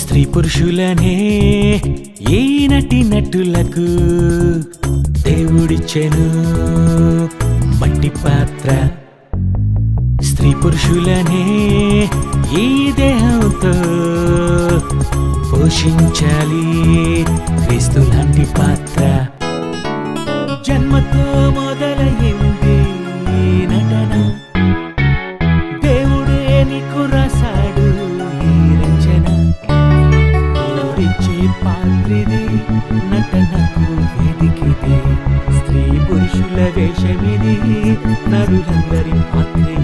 స్త్రీ పురుషులనే ఏ నటులకు దేవుడిచ్చెను మట్టి పాత్ర. స్త్రీ పురుషులనే ఈ దేహంతో పోషించాలి క్రీస్తు లాంటి పాత్ర. జన్మతో మొదలయ్యింది నటన, దేవుడే నీకు రాశాడు ఈ రచన. ఓడించే పాత్రిది, నటనకు వేదికిది, స్త్రీ పురుషుల వేషమిది, నరులందరి పాత్రే.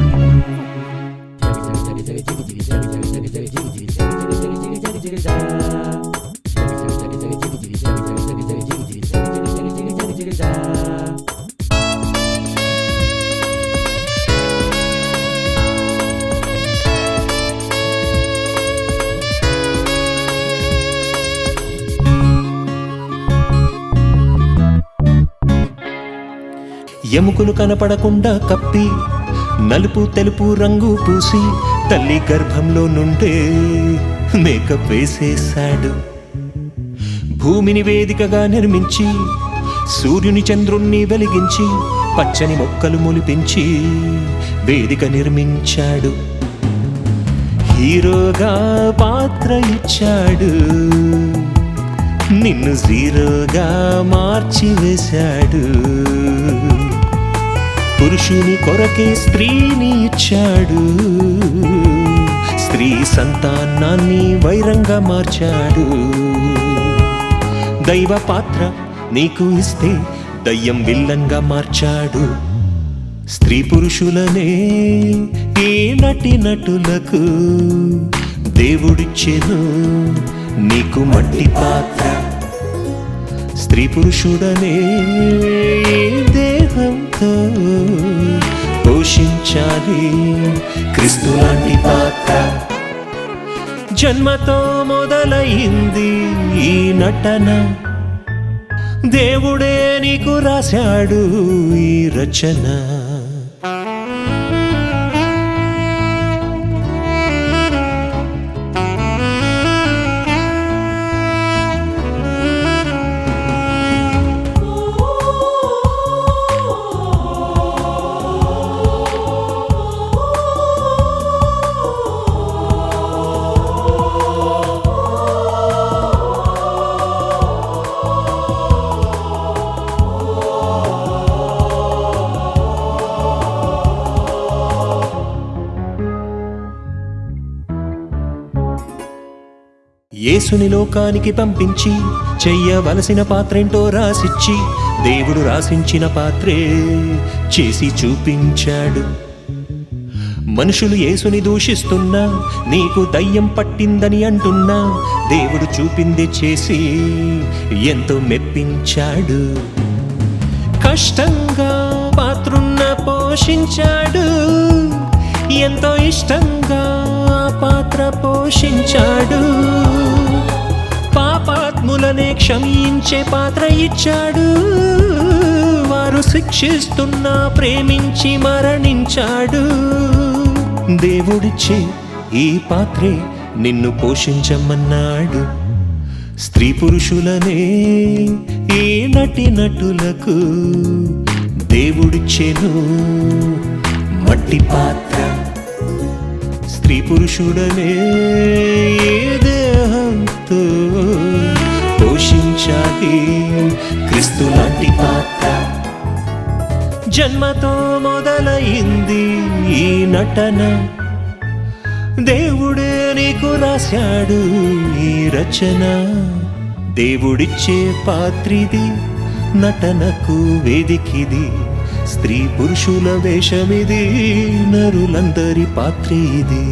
ఎముకలు కనపడకుండా కప్పి నలుపు తెలుపు రంగు పూసి తల్లి గర్భంలో నుండే మేకప్ వేసేశాడు. భూమిని వేదికగా నిర్మించి సూర్యుని చంద్రుణ్ణి వెలిగించి పచ్చని మొక్కలు మొలిపించి వేదిక నిర్మించాడు. హీరోగా పాత్ర ఇచ్చాడు, నిన్ను జీరోగా మార్చి వేశాడు. పురుషుని కొరకే స్త్రీని ఇచ్చాడు, స్త్రీ సంతానాన్ని వైరంగా మార్చాడు. దైవ పాత్ర నీకు ఇస్తే దయ్యం విల్లన్గా మార్చాడు. స్త్రీ పురుషులనే ఏ నటులకు దేవుడిచ్చెను నీకు మట్టి పాత్ర. స్త్రీ పురుషుడనే దేహంతో పోషించాలి క్రీస్తు లాంటి పాత్ర. జన్మతో మొదలైంది ఈ నటన, దేవుడే నీకు రాశాడు ఈ రచన. యేసుని లోకానికి పంపించి చెయ్యవలసిన పాత్రేంటో రాసిచ్చి దేవుడు రాసించిన పాత్రే చేసి చూపించాడు. మనుషులు యేసుని దూషిస్తున్నా, నీకు దయ్యం పట్టిందని అంటున్నా, దేవుడు చూపింది చేసి ఎంతో మెప్పించాడు. కష్టంగా పాత్రున్న పోషించాడు, ఎంతో ఇష్టంగా పాత్ర పోషించాడు. పాపాత్ములనే క్షమించే పాత్ర ఇచ్చాడు, వారు శిక్షిస్తున్నా ప్రేమించి మరణించాడు. దేవుడిచ్చే ఈ పాత్రే నిన్ను పోషించమన్నాడు. స్త్రీ పురుషులనే ఈ నటులకు దేవుడిచ్చెను మట్టి పాత్ర. స్త్రీ పురుషుడనే దేహంతో పోషించాలి క్రీస్తు లాంటి పాత్ర. జన్మతో మొదలైంది ఈ నటన, దేవుడే నీకు రాశాడు ఈ రచన. దేవుడిచ్చే పాత్రిది, నటనకు వేదికిది, స్త్రీ పురుషుల వేషమిది, నరులందరి పాత్రే ఇది.